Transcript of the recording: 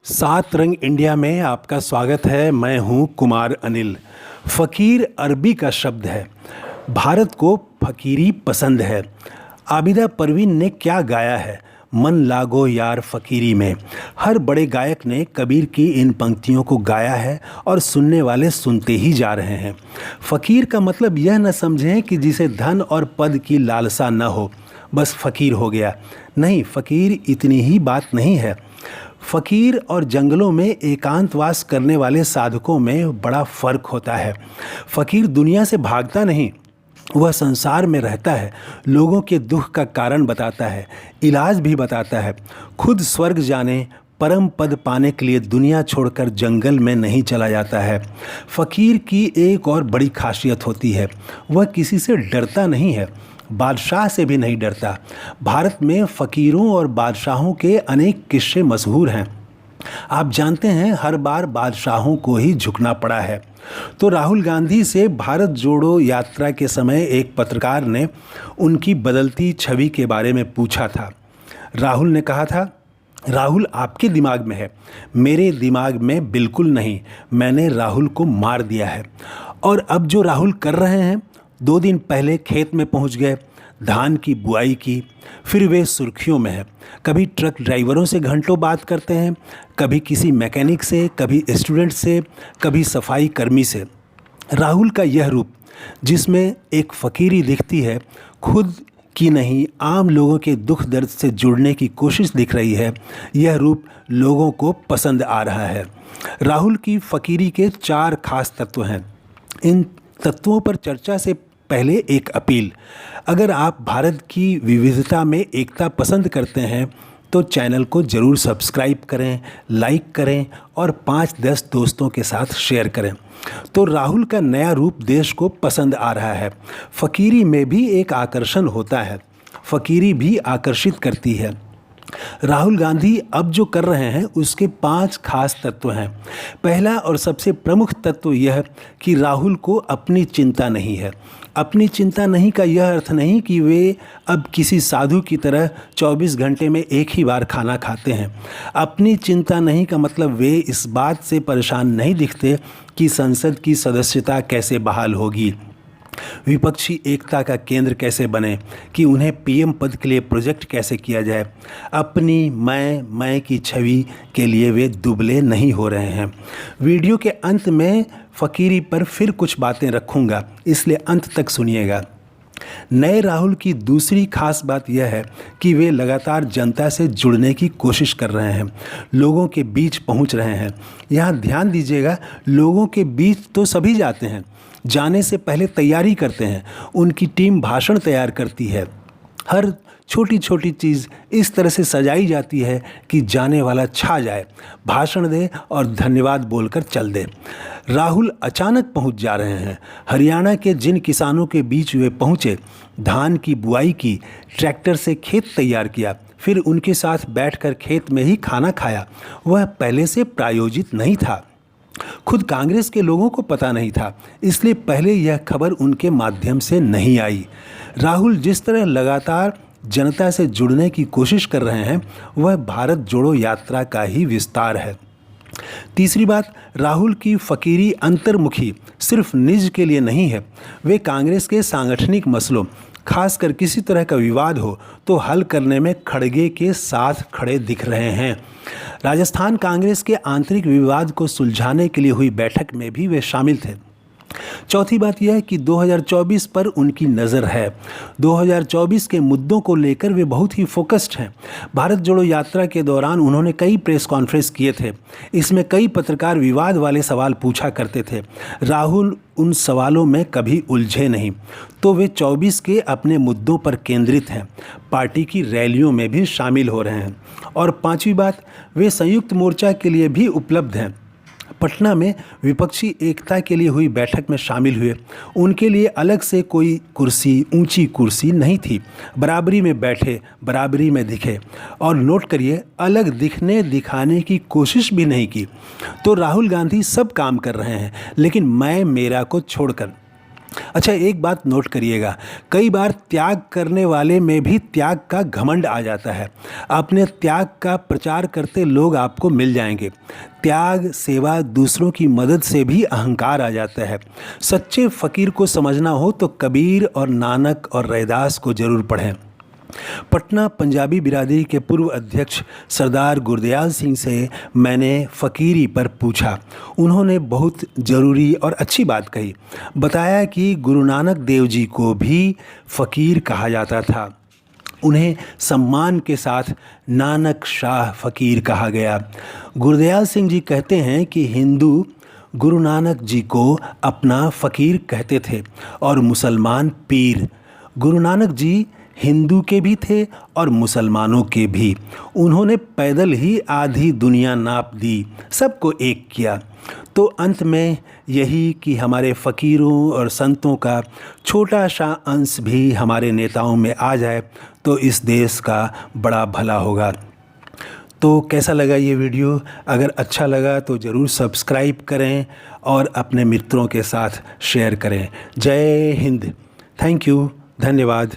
सात रंग इंडिया में आपका स्वागत है। मैं हूं कुमार अनिल। फ़कीर अरबी का शब्द है। भारत को फ़कीरी पसंद है। आबिदा परवीन ने क्या गाया है, मन लागो यार फ़कीरी में। हर बड़े गायक ने कबीर की इन पंक्तियों को गाया है और सुनने वाले सुनते ही जा रहे हैं। फ़कीर का मतलब यह न समझें कि जिसे धन और पद की लालसा न हो बस फ़कीर हो गया। नहीं, फ़कीर इतनी ही बात नहीं है। फ़कीर और जंगलों में एकांतवास करने वाले साधकों में बड़ा फ़र्क होता है। फ़कीर दुनिया से भागता नहीं, वह संसार में रहता है, लोगों के दुख का कारण बताता है, इलाज भी बताता है। खुद स्वर्ग जाने, परम पद पाने के लिए दुनिया छोड़कर जंगल में नहीं चला जाता है। फ़कीर की एक और बड़ी खासियत होती है, वह किसी से डरता नहीं है, बादशाह से भी नहीं डरता। भारत में फ़कीरों और बादशाहों के अनेक किस्से मशहूर हैं। आप जानते हैं, हर बार बादशाहों को ही झुकना पड़ा है। तो राहुल गांधी से भारत जोड़ो यात्रा के समय एक पत्रकार ने उनकी बदलती छवि के बारे में पूछा था। राहुल ने कहा था, राहुल आपके दिमाग में है, मेरे दिमाग में बिल्कुल नहीं। मैंने राहुल को मार दिया है। और अब जो राहुल कर रहे हैं, 2 दिन पहले खेत में पहुंच गए, धान की बुआई की, फिर वे सुर्खियों में हैं। कभी ट्रक ड्राइवरों से घंटों बात करते हैं, कभी किसी मैकेनिक से, कभी स्टूडेंट से, कभी सफाई कर्मी से। राहुल का यह रूप, जिसमें एक फ़कीरी दिखती है, खुद की नहीं आम लोगों के दुख दर्द से जुड़ने की कोशिश दिख रही है, यह रूप लोगों को पसंद आ रहा है। राहुल की फ़कीरी के 4 खास तत्व हैं। इन तत्वों पर चर्चा से पहले एक अपील। अगर आप भारत की विविधता में एकता पसंद करते हैं तो चैनल को ज़रूर सब्सक्राइब करें, लाइक करें और 5-10 दोस्तों के साथ शेयर करें। तो राहुल का नया रूप देश को पसंद आ रहा है। फ़कीरी में भी एक आकर्षण होता है, फ़कीरी भी आकर्षित करती है। राहुल गांधी अब जो कर रहे हैं उसके 5 खास तत्व हैं। पहला और सबसे प्रमुख तत्व यह कि राहुल को अपनी चिंता नहीं है। अपनी चिंता नहीं का यह अर्थ नहीं कि वे अब किसी साधु की तरह 24 घंटे में एक ही बार खाना खाते हैं। अपनी चिंता नहीं का मतलब वे इस बात से परेशान नहीं दिखते कि संसद की सदस्यता कैसे बहाल होगी, विपक्षी एकता का केंद्र कैसे बने, कि उन्हें पीएम पद के लिए प्रोजेक्ट कैसे किया जाए। अपनी मैं की छवि के लिए वे दुबले नहीं हो रहे हैं। वीडियो के अंत में फ़कीरी पर फिर कुछ बातें रखूंगा, इसलिए अंत तक सुनिएगा। नए राहुल की दूसरी खास बात यह है कि वे लगातार जनता से जुड़ने की कोशिश कर रहे हैं, लोगों के बीच पहुंच रहे हैं। यहाँ ध्यान दीजिएगा, लोगों के बीच तो सभी जाते हैं, जाने से पहले तैयारी करते हैं। उनकी टीम भाषण तैयार करती है। हर छोटी छोटी चीज़ इस तरह से सजाई जाती है कि जाने वाला छा जाए, भाषण दे और धन्यवाद बोलकर चल दे। राहुल अचानक पहुंच जा रहे हैं। हरियाणा के जिन किसानों के बीच वे पहुंचे, धान की बुआई की, ट्रैक्टर से खेत तैयार किया, फिर उनके साथ बैठकर खेत में ही खाना खाया, वह पहले से प्रायोजित नहीं था। खुद कांग्रेस के लोगों को पता नहीं था, इसलिए पहले यह खबर उनके माध्यम से नहीं आई। राहुल जिस तरह लगातार जनता से जुड़ने की कोशिश कर रहे हैं, वह भारत जोड़ो यात्रा का ही विस्तार है। तीसरी बात, राहुल की फ़कीरी अंतर्मुखी सिर्फ निज के लिए नहीं है। वे कांग्रेस के सांगठनिक मसलों, खासकर किसी तरह का विवाद हो तो हल करने में खड़गे के साथ खड़े दिख रहे हैं। राजस्थान कांग्रेस के आंतरिक विवाद को सुलझाने के लिए हुई बैठक में भी वे शामिल थे। चौथी बात यह है कि 2024 पर उनकी नज़र है। 2024 के मुद्दों को लेकर वे बहुत ही फोकस्ड हैं। भारत जोड़ो यात्रा के दौरान उन्होंने कई प्रेस कॉन्फ्रेंस किए थे। इसमें कई पत्रकार विवाद वाले सवाल पूछा करते थे। राहुल उन सवालों में कभी उलझे नहीं, तो वे 24 के अपने मुद्दों पर केंद्रित हैं। पार्टी की रैलियों में भी शामिल हो रहे हैं। और 5वीं बात, वे संयुक्त मोर्चा के लिए भी उपलब्ध हैं। पटना में विपक्षी एकता के लिए हुई बैठक में शामिल हुए। उनके लिए अलग से कोई कुर्सी, ऊंची कुर्सी नहीं थी। बराबरी में बैठे, बराबरी में दिखे। और नोट करिए, अलग दिखने दिखाने की कोशिश भी नहीं की। तो राहुल गांधी सब काम कर रहे हैं, लेकिन मैं मेरा को छोड़कर। अच्छा, एक बात नोट करिएगा, कई बार त्याग करने वाले में भी त्याग का घमंड आ जाता है। अपने त्याग का प्रचार करते लोग आपको मिल जाएंगे। त्याग, सेवा, दूसरों की मदद से भी अहंकार आ जाता है। सच्चे फ़कीर को समझना हो तो कबीर और नानक और रैदास को ज़रूर पढ़ें। पटना पंजाबी बिरादरी के पूर्व अध्यक्ष सरदार गुरदयाल सिंह से मैंने फ़कीरी पर पूछा। उन्होंने बहुत ज़रूरी और अच्छी बात कही। बताया कि गुरु नानक देव जी को भी फ़कीर कहा जाता था। उन्हें सम्मान के साथ नानक शाह फ़कीर कहा गया। गुरदयाल सिंह जी कहते हैं कि हिंदू गुरु नानक जी को अपना फ़कीर कहते थे और मुसलमान पीर। गुरु नानक जी हिंदू के भी थे और मुसलमानों के भी। उन्होंने पैदल ही आधी दुनिया नाप दी, सबको एक किया। तो अंत में यही कि हमारे फ़कीरों और संतों का छोटा सा अंश भी हमारे नेताओं में आ जाए तो इस देश का बड़ा भला होगा। तो कैसा लगा ये वीडियो? अगर अच्छा लगा तो ज़रूर सब्सक्राइब करें और अपने मित्रों के साथ शेयर करें। जय हिंद। Thank you. धन्यवाद।